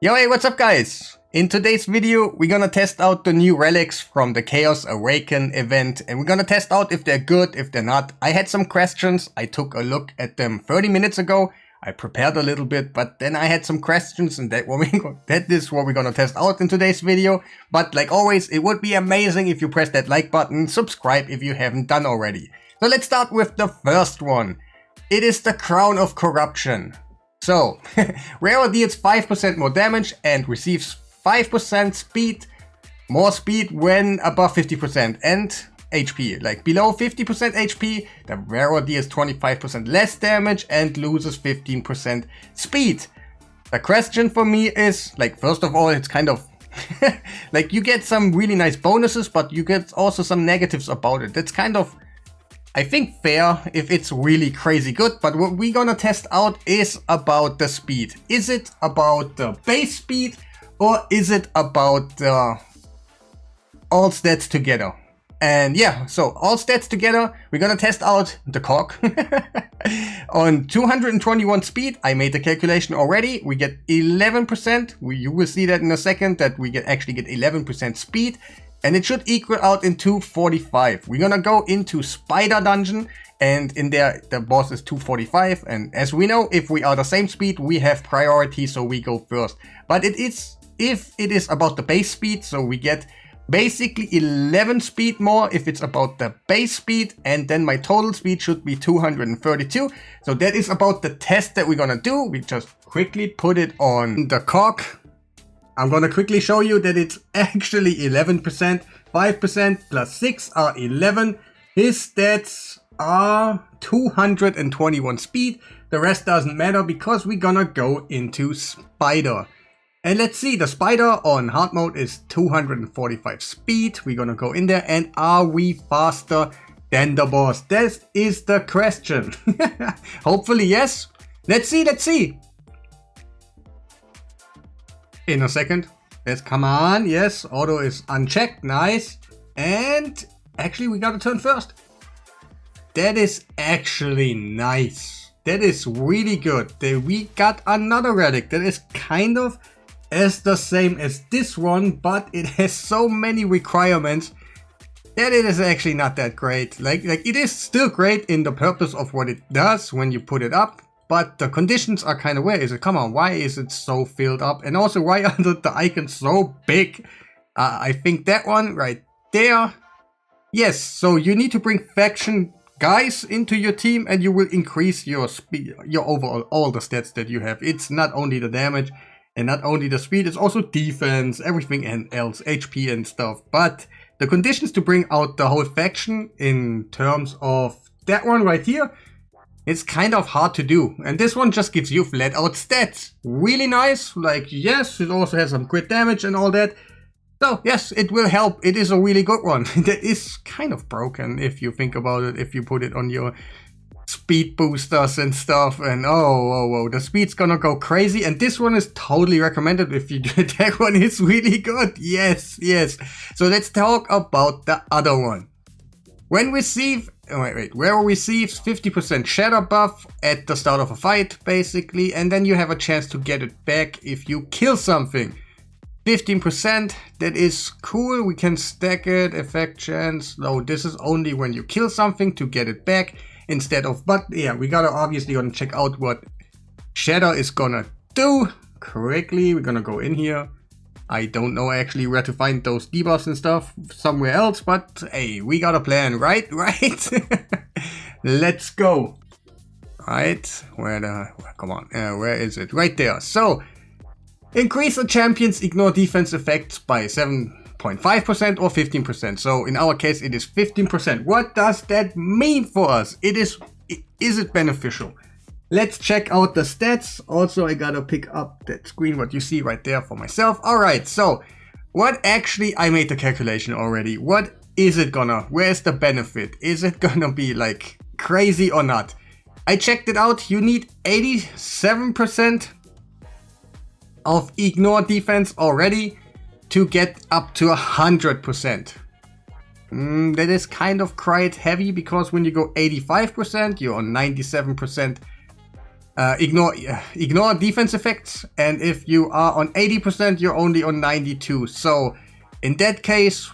Yo, hey, what's up guys? In today's video, we're gonna test out the new relics from the Chaos Awaken event, and we're gonna test out if they're good, if they're not. I had some questions. I took a look at them 30 minutes ago. I prepared a little bit, but then I had some questions, and that is what we're gonna test out in today's video. But like always, it would be amazing if you press that like button, subscribe if you haven't done already. So let's start with the first one. It is the Crown of Corruption. So, Rare deals 5% more damage and receives 5% speed, more speed when above 50% and HP. Like below 50% HP, the Rare deals 25% less damage and loses 15% speed. The question for me is, like, first of all, it's kind of like you get some really nice bonuses, but you get also some negatives about it. That's kind of, I think, fair if it's really crazy good, but what we're gonna test out is about the speed. Is it about the base speed or is it about the all stats together? And yeah, so all stats together, we're gonna test out the cog. On 221 speed, I made the calculation already. We get 11%. You will see that in a second, that we actually get 11% speed. And it should equal out in 245. We're gonna go into Spider Dungeon, and in there the boss is 245. And as we know, if we are the same speed, we have priority, so we go first. But if it is about the base speed, so we get basically 11 speed more if it's about the base speed, and then my total speed should be 232. So that is about the test that we're gonna do. We just quickly put it on the cog. I'm gonna quickly show you that it's actually 11%, 5% plus 6 are 11. His stats are 221 speed. The rest doesn't matter because we're gonna go into Spider. And let's see, the Spider on hard mode is 245 speed. We're gonna go in there, and are we faster than the boss? That is the question. Hopefully yes. Let's see. In a second. Let's come on. Yes, auto is unchecked. Nice. And actually we gotta turn first. That is actually nice. That is really good. We got another relic that is kind of as the same as this one, but it has so many requirements that it is actually not that great. Like it is still great in the purpose of what it does when you put it up. But the conditions are kind of weird. Is it, come on, why is it so filled up? And also, why are the icons so big? I think that one right there. Yes, so you need to bring faction guys into your team, and you will increase your speed, your overall, all the stats that you have. It's not only the damage and not only the speed, it's also defense, everything and else, HP and stuff. But the conditions to bring out the whole faction in terms of that one right here, it's kind of hard to do, and this one just gives you flat out stats. Really nice, like yes, it also has some crit damage and all that. So yes, it will help. It is a really good one. That is kind of broken if you think about it, if you put it on your speed boosters and stuff, and oh, the speed's gonna go crazy. And this one is totally recommended if you do. That one is really good. Yes. So let's talk about the other one. When receive, Rare receives 50% shatter buff at the start of a fight, basically, and then you have a chance to get it back if you kill something. 15%, that is cool. We can stack it, effect chance. No, this is only when you kill something to get it back instead of, but yeah, we gotta obviously gonna check out what shatter is gonna do. Correctly, we're gonna go in here. I don't know actually where to find those debuffs and stuff, somewhere else, but hey, we got a plan, right? Let's go. Right, where is it? Right there. So, increase a champion's ignore defense effects by 7.5% or 15%. So in our case, it is 15%. What does that mean for us? Is it beneficial? Let's check out the stats. Also, I gotta pick up that screen, what you see right there for myself. Alright, so what actually, I made the calculation already. What is it gonna, where's the benefit? Is it gonna be like crazy or not? I checked it out. You need 87% of ignore defense already to get up to 100%. That is kind of quite heavy, because when you go 85%, you're on 97% ignore defense effects, and if you are on 80%, you're only on 92. So in that case,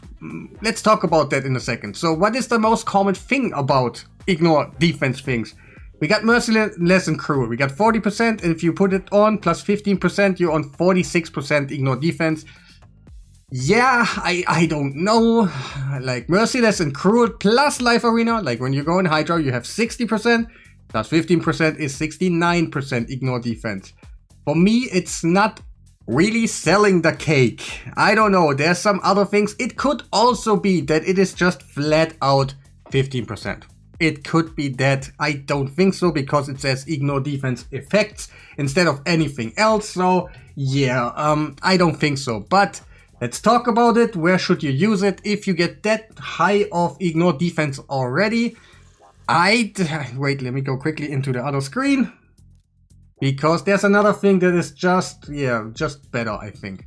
let's talk about that in a second. So what is the most common thing about ignore defense things? We got merciless and cruel. We got 40%, and if you put it on plus 15%, you're on 46% ignore defense. Yeah, I don't know. Like merciless and cruel plus life arena, like when you go in Hydra, you have 60%, plus 15% is 69% ignore defense. For me, it's not really selling the cake. I don't know, there's some other things. It could also be that it is just flat out 15%. It could be that. I don't think so, because it says ignore defense effects instead of anything else. So yeah, I don't think so. But let's talk about it. Where should you use it if you get that high of ignore defense already? Wait, let me go quickly into the other screen, because there's another thing that is just better, I think.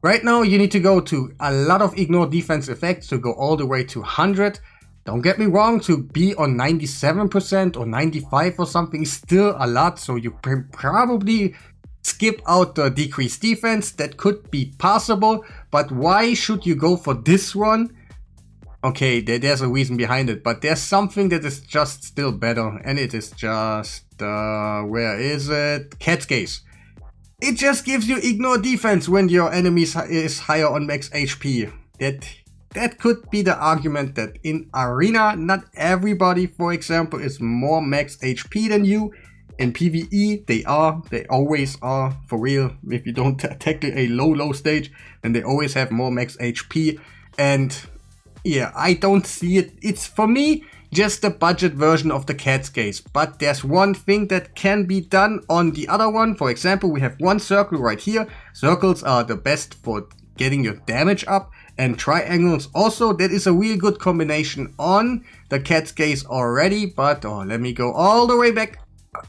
Right now you need to go to a lot of ignore defense effects to go all the way to 100. Don't get me wrong, to be on 97% or 95 or something is still a lot, so you probably skip out the decreased defense. That could be possible, but why should you go for this one? Okay, there's a reason behind it, but there's something that is just still better, and it is just, where is it? Cat's Gaze. It just gives you ignore defense when your enemy is higher on max HP. That could be the argument that in Arena, not everybody, for example, is more max HP than you. In PvE, they always are, for real. If you don't tackle a low stage, then they always have more max HP. And yeah, I don't see it. It's, for me, just a budget version of the Cat's Gaze. But there's one thing that can be done on the other one. For example, we have one circle right here. Circles are the best for getting your damage up. And triangles also, that is a real good combination on the Cat's Gaze already. But let me go all the way back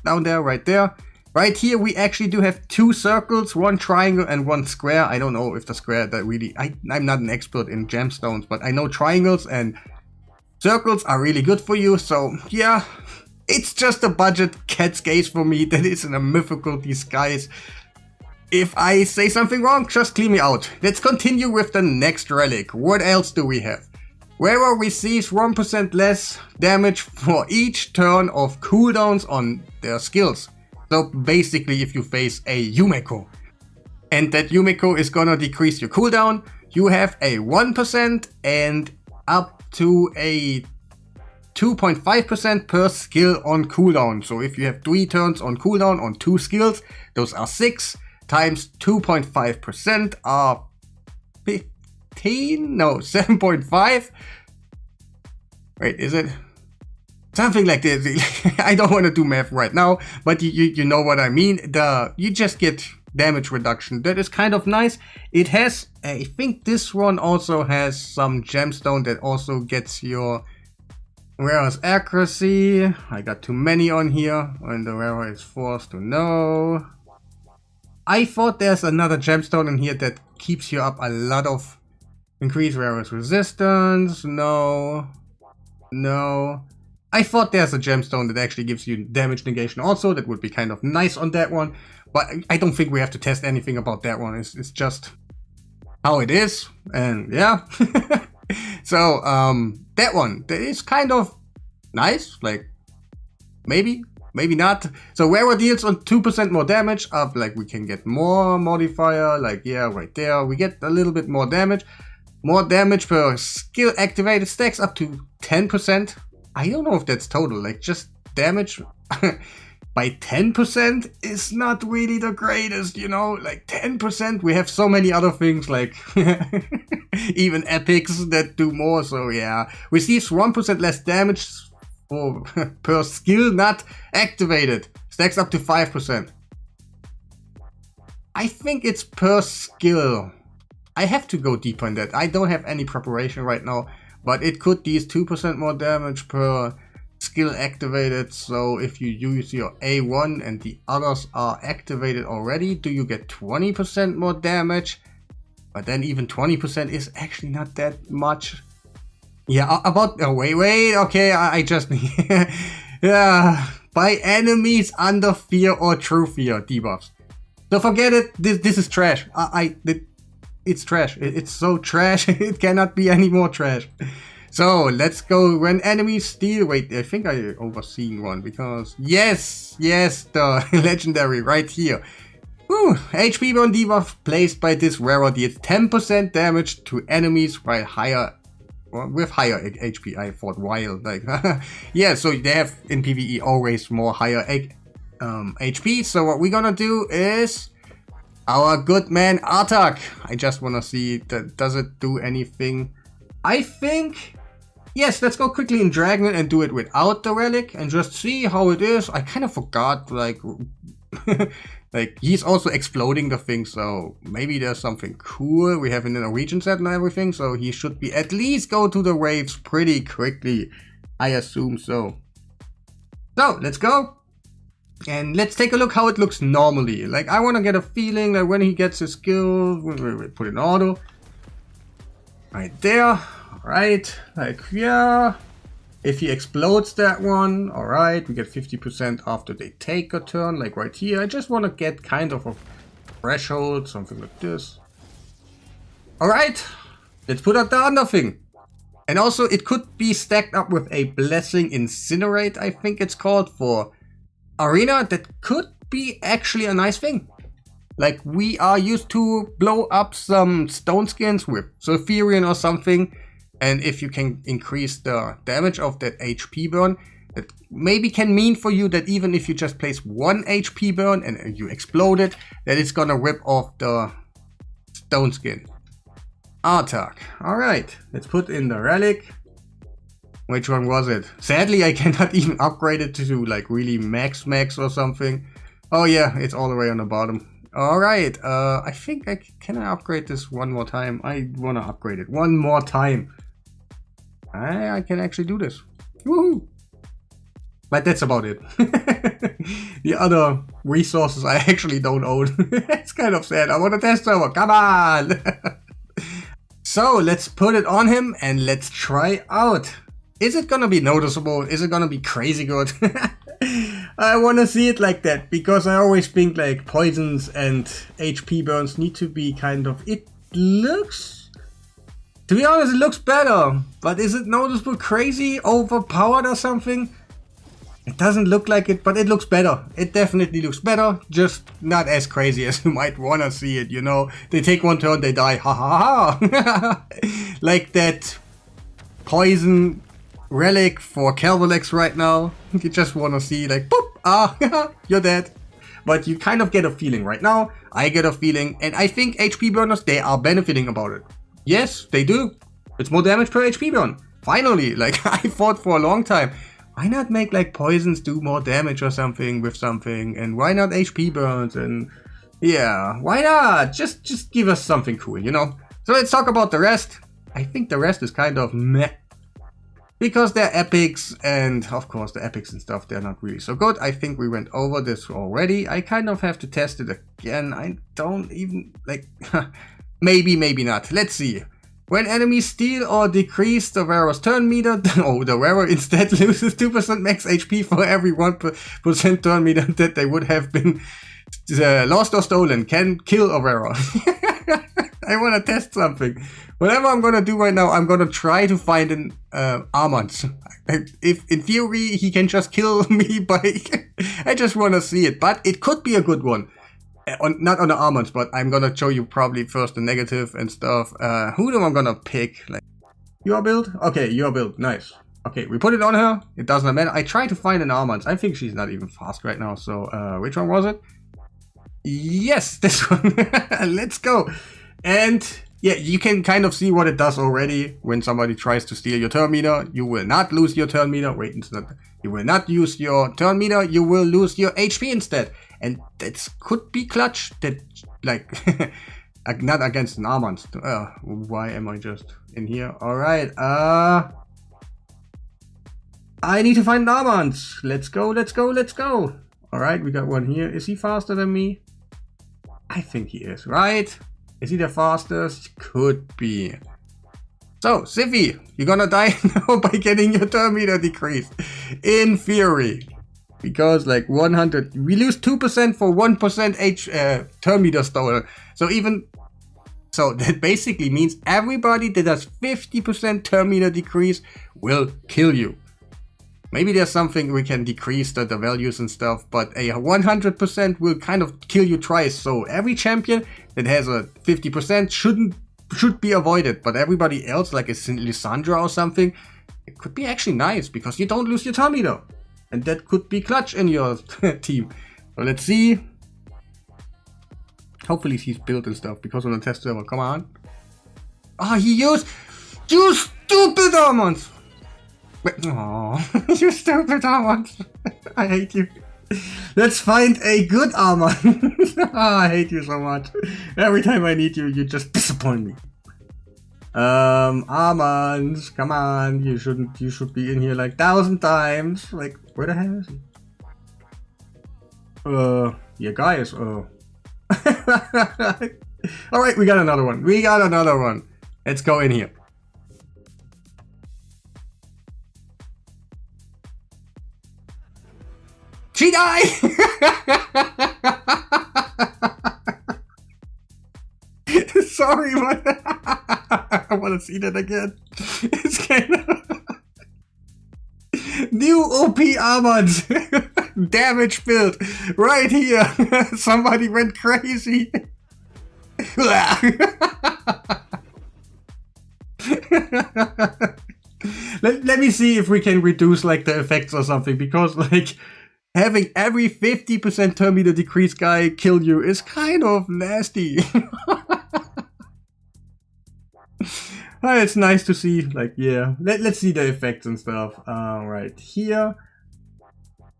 down there, right there. Right here we actually do have two circles, one triangle and one square. I don't know if the square that really, I'm not an expert in gemstones, but I know triangles and circles are really good for you. So yeah, it's just a budget Cat's Gaze for me that is in a mythical disguise. If I say something wrong, just clean me out. Let's continue with the next relic. What else do we have? Wearer receives 1% less damage for each turn of cooldowns on their skills. So basically, if you face a Yumeko, and that Yumeko is gonna decrease your cooldown, you have a 1% and up to a 2.5% per skill on cooldown. So if you have 3 turns on cooldown on 2 skills, those are 6. Times 2.5% are 15? No, 7.5? Wait, is it? Something like this. I don't want to do math right now, but you know what I mean. You just get damage reduction. That is kind of nice. It has, I think this one also has some gemstone that also gets your wearer's accuracy. I got too many on here, and the wearer is forced to know. I thought there's another gemstone in here that keeps you up a lot of increased wearer's resistance. No. I thought there's a gemstone that actually gives you damage negation also. That would be kind of nice on that one. But I don't think we have to test anything about that one. It's just how it is. And yeah. So, that one, that is kind of nice. Like, maybe not. So wearer deals on 2% more damage up, like we can get more modifier, like yeah, right there. We get a little bit more damage. More damage per skill activated stacks up to 10%. I don't know if that's total, like just damage by 10% is not really the greatest, you know, like 10%. We have so many other things like even epics that do more. So yeah, receives 1% less damage per skill not activated. Stacks up to 5%. I think it's per skill. I have to go deeper in that. I don't have any preparation right now, but it could deal 2% more damage per skill activated. So if you use your A1 and the others are activated already, do you get 20% more damage? But then even 20% is actually not that much. Yeah, about wait, okay, I just yeah, by enemies under fear or true fear debuffs. So forget it. This is trash. It's trash. It's so trash. It cannot be any more trash. So let's go. When enemies steal. Wait, I think I overseen one because yes, the legendary right here. Woo, HP burn debuff placed by this wearer deals 10% damage to enemies while with higher HP. I thought while like yeah. So they have in PvE always more higher HP. So what we're gonna do is our good man Artak. I just wanna see that does it do anything. I think yes. Let's go quickly in Dragon and do it without the relic and just see how it is. I kind of forgot like like he's also exploding the thing, so maybe there's something cool. We have in the Norwegian set and everything, so he should be at least go to the waves pretty quickly. I assume so. So let's go. And let's take a look how it looks normally. Like I want to get a feeling that when he gets his skill, we put in auto. Right there. Alright. Like yeah. If he explodes that one, alright, we get 50% after they take a turn, like right here. I just want to get kind of a threshold, something like this. Alright, let's put out the other thing. And also it could be stacked up with a Blessing Incinerate, I think it's called, for Arena. That could be actually a nice thing. Like we are used to blow up some stone skins with Sulfurion or something. And if you can increase the damage of that HP burn, it maybe can mean for you that even if you just place one HP burn and you explode it, that it's gonna rip off the stone skin. Artak. Alright, let's put in the relic. Which one was it? Sadly, I cannot even upgrade it to like really max or something. Oh yeah, it's all the way on the bottom. Alright, I think can I upgrade this one more time? I wanna upgrade it one more time. I can actually do this. Woohoo! But that's about it. The other resources I actually don't own. It's kind of sad. I want a test server. Come on! So let's put it on him and let's try out. Is it gonna be noticeable? Is it gonna be crazy good? I want to see it like that because I always think like poisons and HP burns need to be kind of. It looks. To be honest, it looks better, but is it noticeable crazy, overpowered or something? It doesn't look like it, but it looks better. It definitely looks better, just not as crazy as you might want to see it, you know? They take one turn, they die, ha ha ha! Like that poison relic for Calvolex right now. You just want to see like, boop, ah, you're dead. But you kind of get a feeling right now. I get a feeling, and I think HP burners, they are benefiting about it. Yes, they do. It's more damage per HP burn. Finally, like I thought for a long time. Why not make like poisons do more damage or something with something? And why not HP burns? And yeah, why not? Just give us something cool, you know? So let's talk about the rest. I think the rest is kind of meh. Because they're epics, and of course the epics and stuff, they're not really so good. I think we went over this already. I kind of have to test it again. I don't even like... Maybe, maybe not. Let's see. When enemies steal or decrease the wearer's turn meter, the wearer instead loses 2% max HP for every 1% turn meter that they would have been lost or stolen. Can kill a wearer. I want to test something. Whatever I'm going to do right now, I'm going to try to find an Armand. If in theory he can just kill me by... I just want to see it. But it could be a good one. Not on the almonds, but I'm gonna show you probably first the negative and stuff. Who am I gonna pick? Like your build? Okay, your build. Nice. Okay, we put it on her. It doesn't matter. I tried to find an almonds. I think she's not even fast right now. So which one was it? Yes, this one. Let's go. And yeah, you can kind of see what it does already. When somebody tries to steal your turn meter, you will not lose your turn meter. Wait, it's not. You will not use your turn meter. You will lose your HP instead. And that could be clutch. That like not against an almond. Why am I just in here? All right. I need to find almonds. Let's go. Let's go. Let's go. All right, we got one here. Is he faster than me? I think he is. Right? Is he the fastest? Could be. So, Siffy, you're gonna die now by getting your turn meter decreased. In theory. Because like 100, we lose 2% for 1% turn meter stolen. So that basically means everybody that has 50% turn meter decrease will kill you. Maybe there's something we can decrease the values and stuff, but a 100% will kind of kill you twice. So every champion that has a 50% should be avoided, but everybody else, like a Lissandra or something, it could be actually nice because you don't lose your turn meter. And that could be clutch in your team. So let's see. Hopefully he's built and stuff because on the test server, come on. Ah, he used, you stupid almonds. Aww, you stupid almonds. I hate you. Let's find a good almond. Oh, I hate you so much. Every time I need you, you just disappoint me. Almonds, come on. You should be in here like 1,000 times. Like, where the hell is he? Yeah, guys, Alright, we got another one. Let's go in here. She died! Sorry, but I want to see that again. It's kind of... New OP almonds! Damage build! Right here! Somebody went crazy! Let me see if we can reduce like the effects or something, because like having every 50% turn meter decrease guy kill you is kind of nasty. It's nice to see, like, yeah. Let's see the effects and stuff. Right here.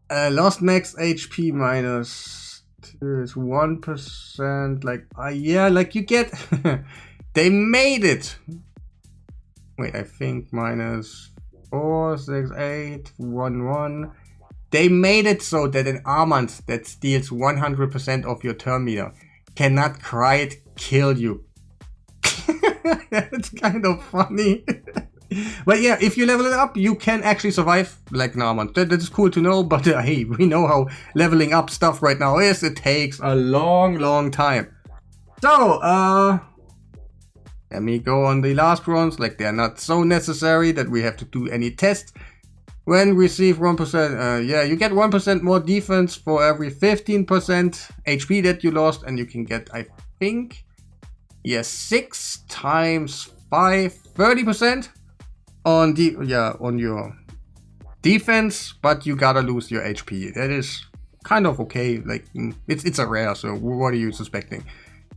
Lost max HP minus is 1%. Like, yeah, like you get. They made it. Wait, I think minus 4, 6, 8, 1, 1. They made it so that an almond that steals 100% of your turn meter cannot quite kill you. It's kind of funny. But yeah, if you level it up, you can actually survive like an almond. That is cool to know, but hey, we know how leveling up stuff right now is. It takes a long time. So, let me go on the last ones. Like, they're not so necessary that we have to do any tests. When receive 1%, yeah, you get 1% more defense for every 15% HP that you lost, and you can get, I think, yes, 6 times 5, 30% on on your defense, but you gotta lose your HP. That is kind of okay. Like, it's a rare, so what are you suspecting?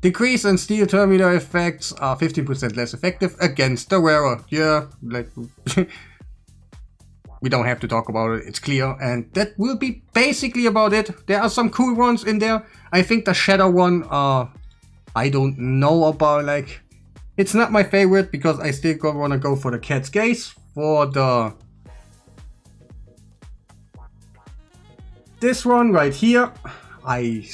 Decrease and steal turn meter effects are 15% less effective against the rarer. Yeah, like. We don't have to talk about it, it's clear, and that will be basically about it. There are some cool ones in there. I think the Shadow one, I don't know about, like, it's not my favorite because I still want to go for the Cat's Gaze. For the... This one right here, I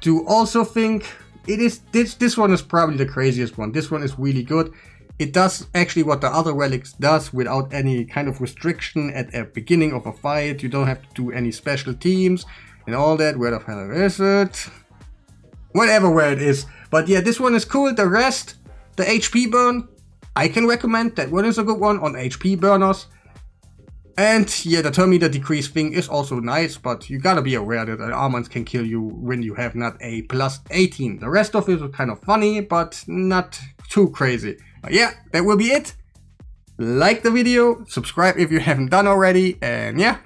do also think it is, this one is probably the craziest one. This one is really good. It does actually what the other relics does without any kind of restriction at the beginning of a fight. You don't have to do any special teams and all that. Where the hell is it? Whatever where it is. But yeah, this one is cool. The rest, the HP burn, I can recommend. That one is a good one on HP burners. And yeah, the turn meter decrease thing is also nice, but you gotta be aware that almonds can kill you when you have not a plus 18. The rest of it is kind of funny, but not too crazy. But yeah, that will be it. Like the video, subscribe if you haven't done already, and yeah,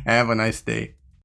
have a nice day.